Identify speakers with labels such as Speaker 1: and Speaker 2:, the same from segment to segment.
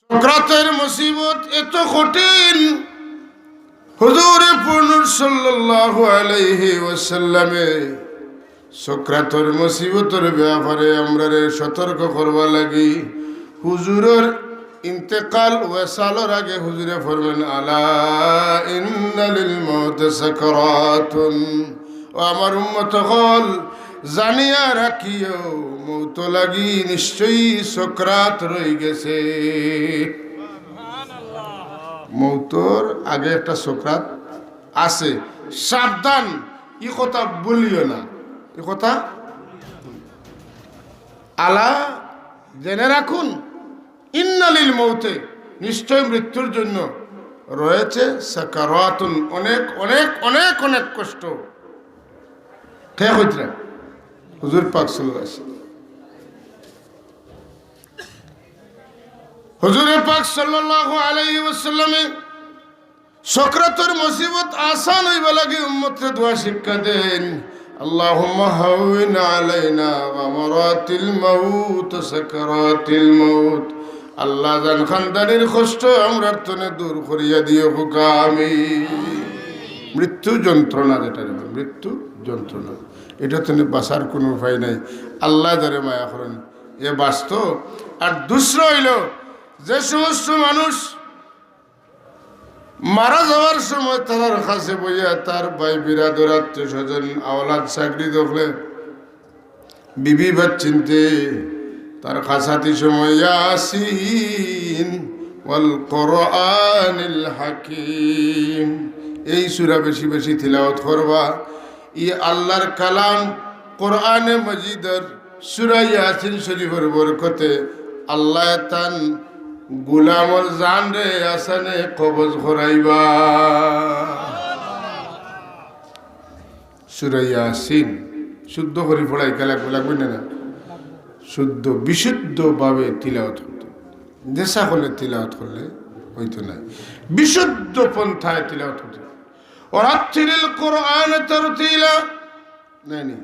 Speaker 1: সকরাতের মুসিবত এত কঠিন, হুজুর পূর্ণ সাল্লাল্লাহু আলাইহি ওয়াসাল্লামে সকরাতের মুসিবতের ব্যাপারে আমরারে সতর্ক করবা লাগি। হুজুরের ইন্তেকাল ওয়াসালের আগে হুজুরে ফরমান, আলা ইন্না লিল মউত সাকারাতুন, ও আমার উম্মত হল জানিয়া রাখিও মৌত লাগি নিশ্চয়ই সকরাত রয়ে গেছে। মৌতর আগে একটা সকরাত আছে, সাবধান, ই কথা বলিও না, এ কথা আলা জেনে রাখুন, ইন্নালিল মৌতে নিশ্চয় মৃত্যুর জন্য রয়েছে সাকারাতুন, অনেক অনেক অনেক অনেক কষ্ট। ঠিক হইতে হুজুর পাক সাল্লাল্লাহু আলাইহি ওয়াসাল্লাম, হুজুর পাক সাল্লাল্লাহু আলাইহি ওয়াসাল্লামে সকরাতের মুসিবত আসান হইবা লাগে উম্মতকে দোয়া শিক্ষা দেন, আল্লাহুম্মা হাওয়িন আলাইনা গামারাতিল মাউত সাকারাতিল মাউত, আল্লাহ জান খানদানের কষ্ট আমরার তনে দূর করিয়া দিও হুকা আমিন। মৃত্যু যন্ত্রণা, যেটা মৃত্যু যন্ত্রণা, এটা তনে বাঁচার কোনো উপায় নাই। আল্লাহ যারে মায়া করেন এ বাঁচত। আর দুসরা হইল, যে সমস্ত মানুষ মারা যাওয়ার সময় তার কাছে বইয়া তার ভাই বিরাদর আত্মীয় স্বজন আওলাদ চাকরি দেখলে বিবি বাচ্চিনতে তার কাছাতি সময় ইয়াসিন ওয়াল কোরআনিল হাকিম, এই সূরা বেশি বেশি তিলাওয়াত করবা। ই আল্লাহর কালাম কোরআনে মজিদের সূরা ইয়াসিন শরীফের বরকতে আল্লাহ তান গুলামর জান রে আসানে কবজ করাইবা। সূরা ইয়াসিন শুদ্ধ করে পড়াই লাগবে না, শুদ্ধ বিশুদ্ধভাবে তিলাওয়াত করতে, দেশা করলে তিলাওয়াত করলে হইতো না, বিশুদ্ধ পন্থায় তিলাওয়াত হতো। ওয়ারাত্তিলিল কুরআন তারতিলা, নানি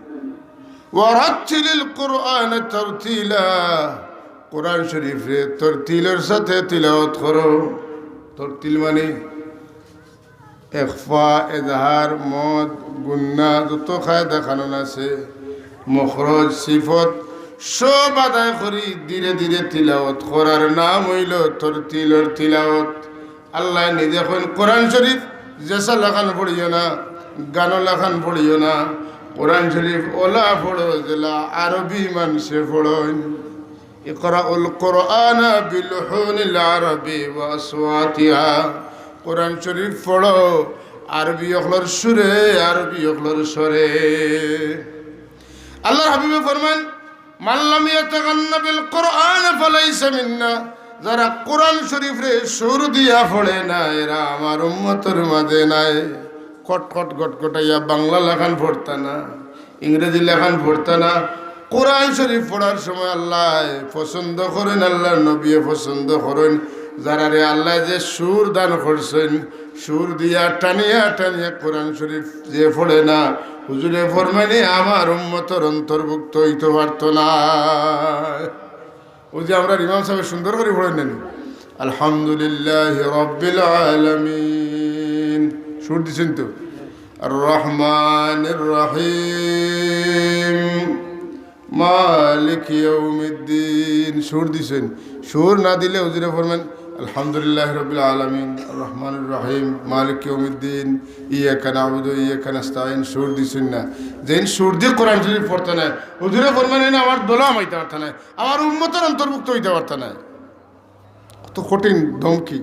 Speaker 1: ওয়ারাত্তিলিল কুরআন তারতিলা, কোরআন শরীফে তরতিলের সাথে তিলাওয়াত করো। তরতিল মানে ইখফা, ইজহার, মদ, গুন্না যত খায় দেখানো আছে, মখরজ, সিফত সব আদায় করি ধীরে ধীরে তিলাওয়াত করার নাম হইল তরতিলের তিলাওয়াত। আল্লাহ নিজে এখন কোরআন শরীফ জেসা লেখান পড়িও না, গান লেখান পড়িও না, কোরআন শরীফ ওলা পড়ো জেলা আরবি মানুষে পড়েন। ইকরাউল কোরআন বিলহুনিল আরবি ওয়া আসওয়াতিহা, কোরআন শরীফ পড়ো আরবি অখলর সুরে, আরবি অখলর স্বরে। আল্লাহর হাবিবে ফরমান, মান লাম ইয়াতাগান্না বিল কোরআন ফালাইসা মিন্না, যারা কোরআন শরীফে সুর দিয়া পড়ে না এরা আমার উম্মতের মাঝে নাই। কটকট গটগটাইয়া বাংলা লেখান পড়তা না, ইংরেজি লেখান পড়তা না, কোরআন শরীফ পড়ার সময় আল্লাহ পছন্দ করেন, আল্লাহর নবী পছন্দ করেন যারা রে আল্লাহ যে সুর দান করছেন, সুর দিয়া টানিয়া টানিয়া কোরআন শরীফ যে পড়ে না, হুজুরে ফরমানি আমার উম্মতের অন্তর্ভুক্ত হইতে পারত না। ওই যে আমরা ইমাম সাহেব সুন্দর করে পড়ে নেন, আলহামদুলিল্লাহ রাব্বিল আলামিন, সুর দিছেন তো, আর রহমানির রহিম মালিক ইয়াউমিদ্দিন, সুর দিছেন। সুর না দিলে হুজুরে ফরমান আলহামদুলিল্লাহ রাব্বিল আলামিন আর রহমানির রহিম মালিক ইয়াউমিদ্দিন ইয়াকা না'বুদু ওয়া ইয়াকা নাস্তাইন, সুর দিছেন না। যেন সুর দিয়ে কোরআন শরীফ পড়তে নাই, হুজুরে ফরমান না আমার দোলাম হইতে পারত না, আমার উম্মতের অন্তর্ভুক্ত হইতে পারত না। কত কঠিন ধমকি।